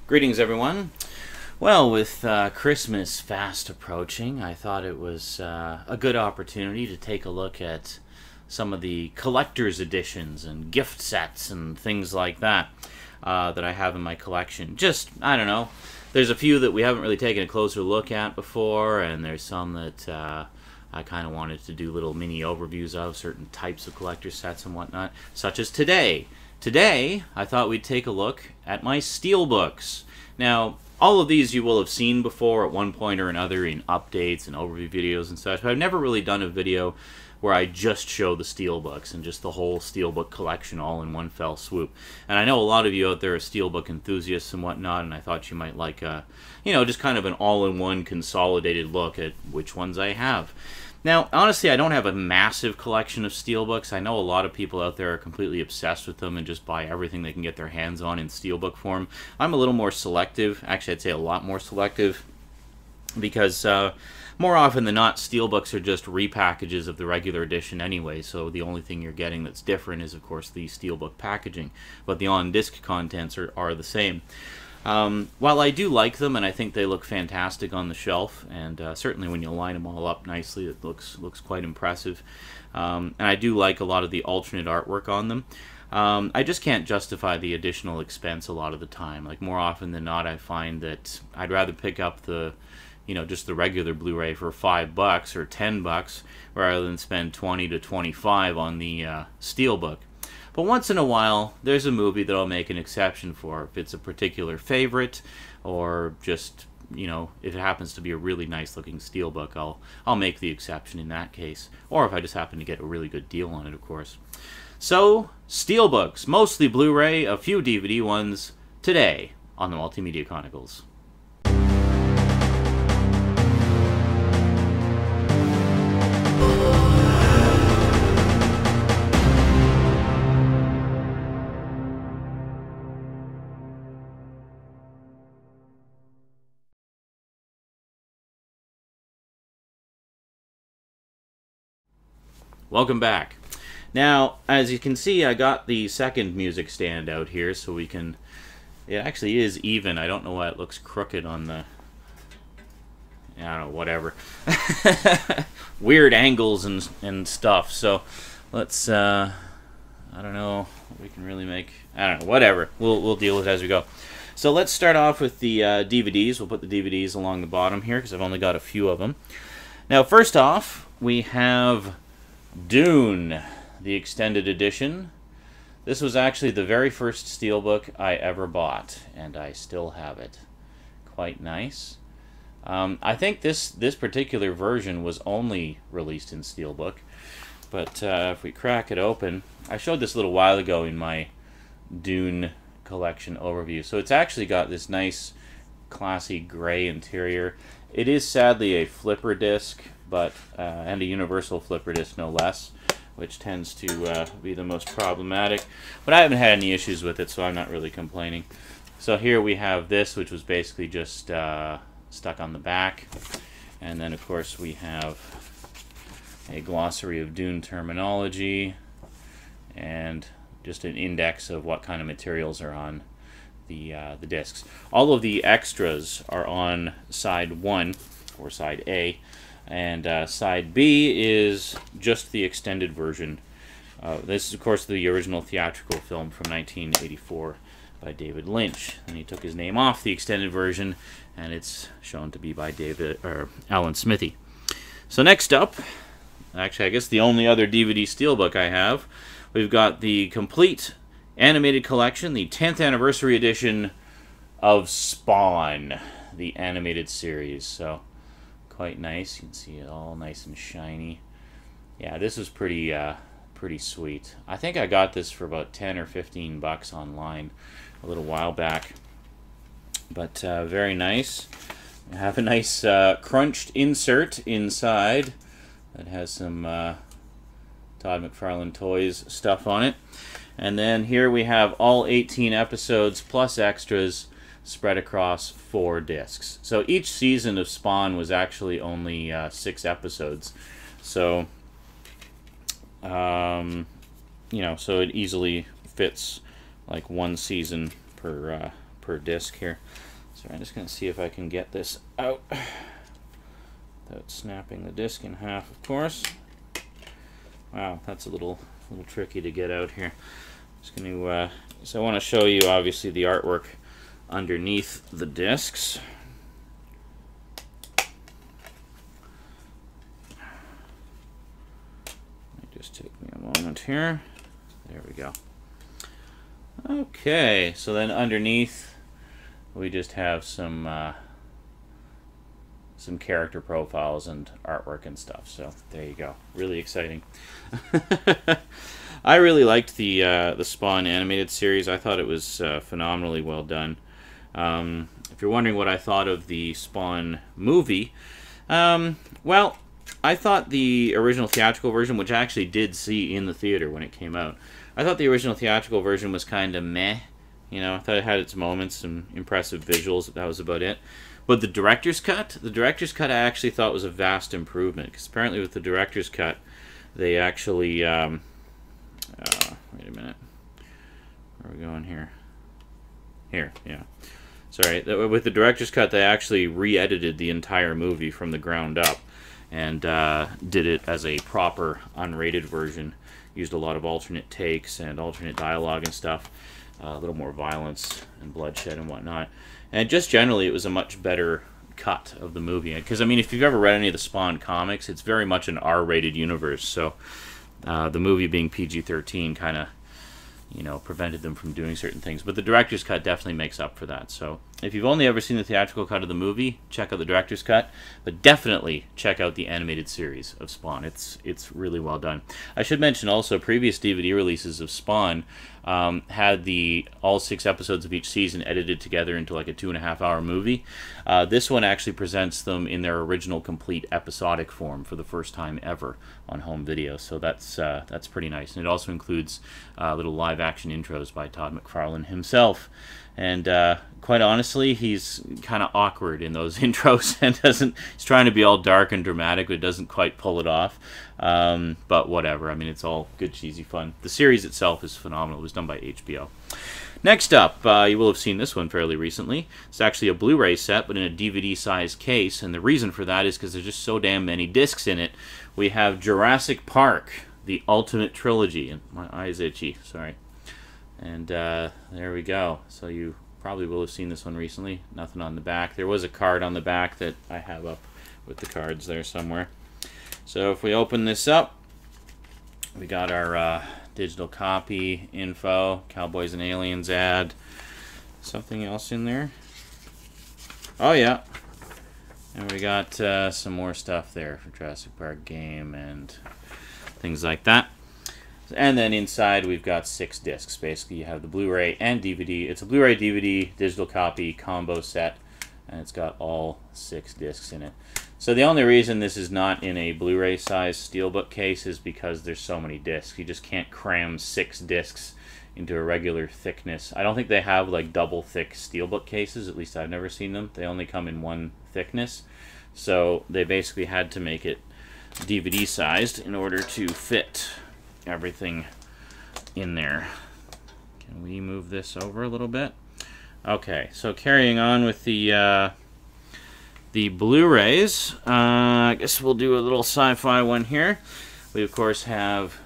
Greetings, everyone. Well, with Christmas fast approaching, I thought it was a good opportunity to take a look at some of the collector's editions and gift sets and things like that that I have in my collection. Just, I don't know, there's a few that we haven't really taken a closer look at before, and there's some that I kind of wanted to do little mini overviews of, certain types of collector sets and whatnot, such as today. Today, I thought we'd take a look at my Steelbooks. Now, all of these you will have seen before at one point or another in updates and overview videos and such, but I've never really done a video where I just show the Steelbooks and just the whole Steelbook collection all in one fell swoop. And I know a lot of you out there are Steelbook enthusiasts and whatnot, and I thought you might like a, just kind of an all-in-one consolidated look at which ones I have. Now, honestly, I don't have a massive collection of Steelbooks. I know a lot of people out there are completely obsessed with them and just buy everything they can get their hands on in Steelbook form. I'm a little more selective. Actually, I'd say a lot more selective because more often than not, Steelbooks are just repackages of the regular edition anyway, so the only thing you're getting that's different is, of course, the Steelbook packaging, but the on-disc contents are the same. While I do like them, and I think they look fantastic on the shelf, and certainly when you line them all up nicely, it looks quite impressive. And I do like a lot of the alternate artwork on them. I just can't justify the additional expense a lot of the time. Like, more often than not, I find that I'd rather pick up the, just the regular Blu-ray for $5 or $10 rather than spend $20 to $25 on the Steelbook. But once in a while, there's a movie that I'll make an exception for. If it's a particular favorite, or just, if it happens to be a really nice-looking Steelbook, I'll make the exception in that case. Or if I just happen to get a really good deal on it, of course. So, Steelbooks, mostly Blu-ray, a few DVD ones, today on the Multimedia Chronicles. Welcome back. Now, as you can see, I got the second music stand out here, so we can... It actually is even. I don't know why it looks crooked on the... I don't know, whatever. Weird angles and stuff, so let's... I don't know what we can really make... I don't know, whatever. We'll deal with it as we go. So let's start off with the DVDs. We'll put the DVDs along the bottom here, because I've only got a few of them. Now, first off, we have... Dune, the extended edition. This was actually the very first Steelbook I ever bought, and I still have it. Quite nice. I think this particular version was only released in Steelbook, but if we crack it open, I showed this a little while ago in my Dune collection overview. So it's actually got this nice, classy gray interior. It is sadly a flipper disc, but and a universal flipper disc no less, which tends to be the most problematic. But I haven't had any issues with it, so I'm not really complaining. So here we have this, which was basically just stuck on the back. And then, of course, we have a glossary of Dune terminology and just an index of what kind of materials are on the discs. All of the extras are on side 1, or side A. And side B is just the extended version. This is, of course, the original theatrical film from 1984 by David Lynch. And he took his name off the extended version, and it's shown to be by Alan Smithy. So next up, actually I guess the only other DVD Steelbook I have, we've got the complete animated collection, the 10th anniversary edition of Spawn, the animated series. So quite nice. You can see it all nice and shiny. Yeah, this was pretty sweet. I think I got this for about 10 or 15 bucks online a little while back. But very nice. I have a nice crunched insert inside that has some Todd McFarlane Toys stuff on it. And then here we have all 18 episodes plus extras spread across 4 discs. So each season of Spawn was actually only 6 episodes. So, so it easily fits like one season per per disc here. So I'm just going to see if I can get this out without snapping the disc in half, of course. Wow, that's a little tricky to get out here. Just going to so I want to show you obviously the artwork underneath the discs. Just take me a moment here. There we go. Okay, so then underneath we just have some character profiles and artwork and stuff. So there you go. Really exciting. I really liked the Spawn animated series. I thought it was phenomenally well done. If you're wondering what I thought of the Spawn movie, well, I thought the original theatrical version, which I actually did see in the theater when it came out, I thought the original theatrical version was kind of meh. You know, I thought it had its moments, some impressive visuals, that was about it. But the director's cut I actually thought was a vast improvement, because apparently with the director's cut, they actually, wait a minute, where are we going here? Here, yeah. Sorry, with the director's cut, they actually re-edited the entire movie from the ground up, and did it as a proper unrated version. Used a lot of alternate takes and alternate dialogue and stuff. A little more violence and bloodshed and whatnot. And just generally, it was a much better cut of the movie. Because, I mean, if you've ever read any of the Spawn comics, it's very much an R-rated universe. So the movie being PG-13 kind of, you know, prevented them from doing certain things. But the director's cut definitely makes up for that. So if you've only ever seen the theatrical cut of the movie, check out the director's cut. But definitely check out the animated series of Spawn. It's really well done. I should mention also, previous DVD releases of Spawn had all 6 episodes of each season edited together into like a 2.5-hour movie. This one actually presents them in their original complete episodic form for the first time ever on home video. So that's pretty nice. And it also includes little live-action intros by Todd McFarlane himself. And quite honestly, he's kind of awkward in those intros and he's trying to be all dark and dramatic, but doesn't quite pull it off. But whatever. I mean, it's all good, cheesy fun. The series itself is phenomenal. It was done by HBO. Next up, you will have seen this one fairly recently. It's actually a Blu-ray set, but in a DVD-sized case. And the reason for that is because there's just so damn many discs in it. We have Jurassic Park, the Ultimate Trilogy. And my eye's itchy, sorry. And there we go. So you probably will have seen this one recently. Nothing on the back. There was a card on the back that I have up with the cards there somewhere. So if we open this up, we got our digital copy info, Cowboys and Aliens ad. Something else in there? Oh yeah. And we got some more stuff there for Jurassic Park game and things like that. And then inside we've got 6 discs. Basically, you have the Blu-ray and DVD. It's a Blu-ray DVD digital copy combo set, and it's got all 6 discs in it. So the only reason this is not in a Blu-ray size Steelbook case is because there's so many discs. You just can't cram 6 discs into a regular thickness. I don't think they have like double thick Steelbook cases. At least I've never seen them. They only come in one thickness. So they basically had to make it DVD sized in order to fit everything in there. Can we move this over a little bit? Okay, so carrying on with the Blu-rays, I guess we'll do a little sci-fi one here. We of course have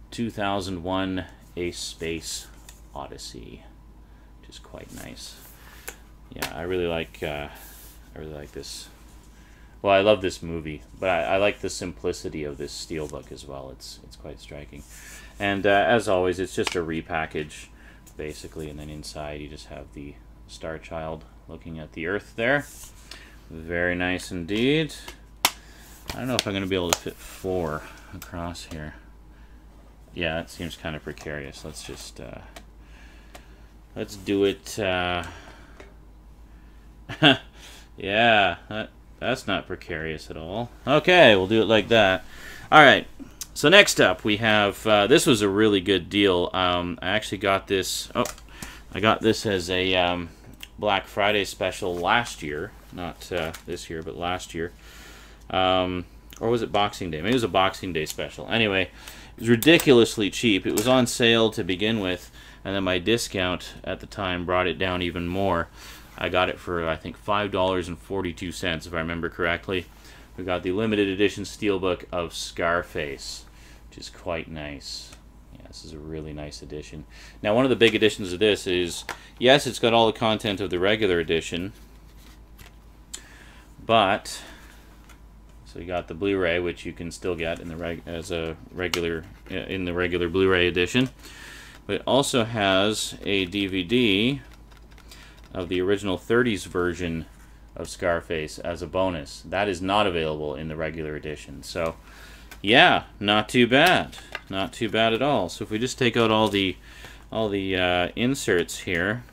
2001: A Space Odyssey, which is quite nice. Yeah, I really like this. Well, I love this movie, but I like the simplicity of this Steelbook as well. It's quite striking. And as always, it's just a repackage, basically, and then inside you just have the Star Child looking at the Earth there. Very nice indeed. I don't know if I'm going to be able to fit 4 across here. Yeah, it seems kind of precarious. Let's just let's do it. Yeah, that's not precarious at all. Okay, we'll do it like that. Alright, so next up we have, this was a really good deal. I actually got this, I got this as a Black Friday special last year. Not this year, but last year. Or was it Boxing Day? Maybe it was a Boxing Day special. Anyway, it was ridiculously cheap. It was on sale to begin with and then my discount at the time brought it down even more. I got it for, I think, $5.42, if I remember correctly. We got the limited edition Steelbook of Scarface, which is quite nice. Yeah, this is a really nice edition. Now, one of the big additions of this is, yes, it's got all the content of the regular edition, but so you got the Blu-ray, which you can still get in the regular Blu-ray edition, but it also has a DVD of the original 30s version of Scarface as a bonus. That is not available in the regular edition. So, yeah, not too bad. Not too bad at all. So if we just take out all the inserts here,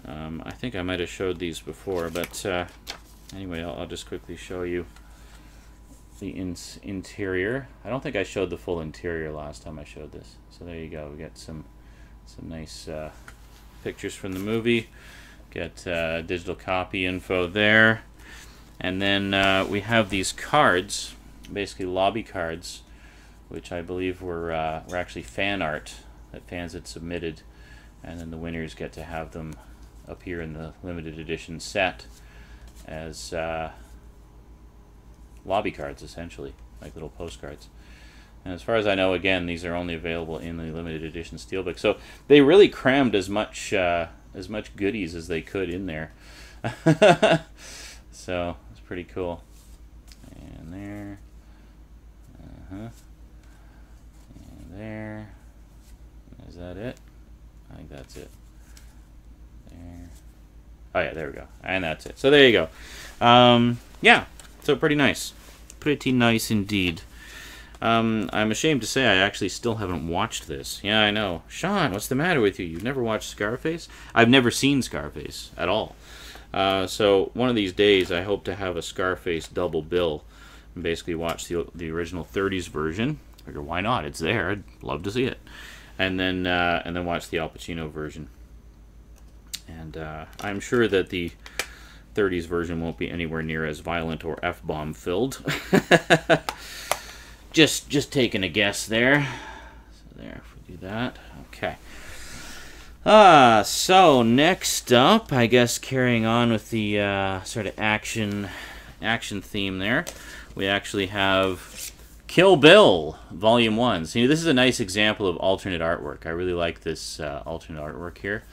I think I might have showed these before, but anyway, I'll just quickly show you the interior. I don't think I showed the full interior last time I showed this. So there you go. We got some nice pictures from the movie. Get digital copy info there. And then we have these cards, basically lobby cards, which I believe were actually fan art that fans had submitted, and then the winners get to have them appear in the limited edition set as lobby cards, essentially, like little postcards. And as far as I know, again, these are only available in the limited edition Steelbook. So they really crammed as much goodies as they could in there. So it's pretty cool. And there. And there. Is that it? I think that's it. There. Oh yeah, there we go. And that's it. So there you go. Yeah, so pretty nice. Pretty nice indeed. I'm ashamed to say I actually still haven't watched this. Yeah, I know. Sean, what's the matter with you? You've never watched Scarface? I've never seen Scarface at all. So one of these days I hope to have a Scarface double bill and basically watch the original 30s version. I figure, why not? It's there. I'd love to see it. And then watch the Al Pacino version. And I'm sure that the 30s version won't be anywhere near as violent or F-bomb filled. Just taking a guess there. So there, if we do that. Okay. So next up, I guess carrying on with the sort of action theme there, we actually have Kill Bill Volume 1. So this is a nice example of alternate artwork. I really like this alternate artwork here.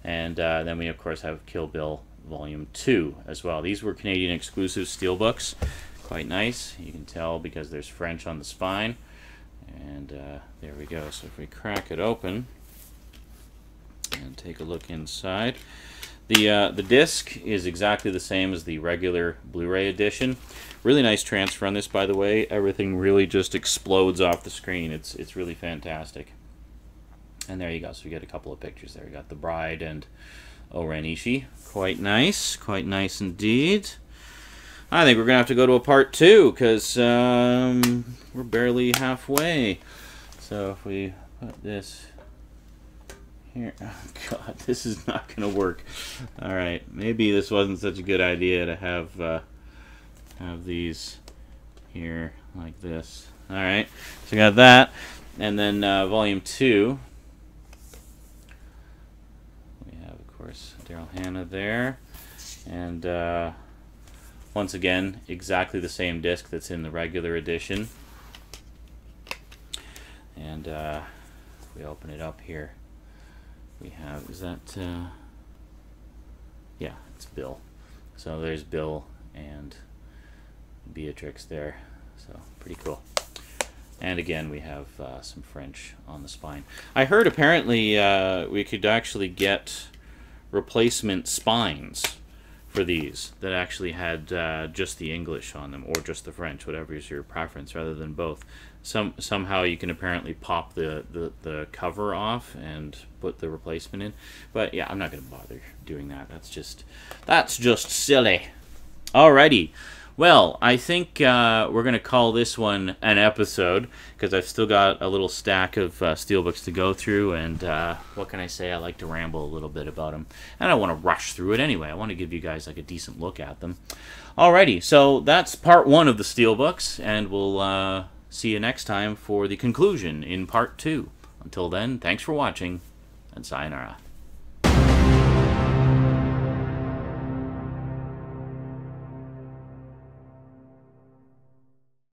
And then we, of course, have Kill Bill Volume 2 as well. These were Canadian exclusive Steelbooks. Quite nice. You can tell because there's French on the spine. And there we go. So if we crack it open and take a look inside, the disc is exactly the same as the regular Blu-ray edition. Really nice transfer on this, by the way. Everything really just explodes off the screen. It's really fantastic. And there you go. So we get a couple of pictures there. We got the bride and Oren Ishii. Quite nice indeed. I think we're going to have to go to a part 2 because we're barely halfway. So if we put this here, oh god, this is not going to work. All right, maybe this wasn't such a good idea to have these here like this. All right, so we got that, and then Volume 2. We have, of course, Daryl Hannah there, and once again, exactly the same disc that's in the regular edition. And we open it up here. We have, is that, yeah, it's Bill. So there's Bill and Beatrix there. So pretty cool. And again, we have some French on the spine. I heard apparently we could actually get replacement spines for these that actually had just the English on them, or just the French, whatever is your preference, rather than both. Somehow you can apparently pop the cover off and put the replacement in, but yeah, I'm not going to bother doing that. That's just silly. Alrighty. Well, I think we're going to call this one an episode, because I've still got a little stack of Steelbooks to go through, and what can I say? I like to ramble a little bit about them, and I want to rush through it anyway. I want to give you guys like a decent look at them. Alrighty, so that's part 1 of the Steelbooks, and we'll see you next time for the conclusion in part 2. until then, thanks for watching, and sayonara.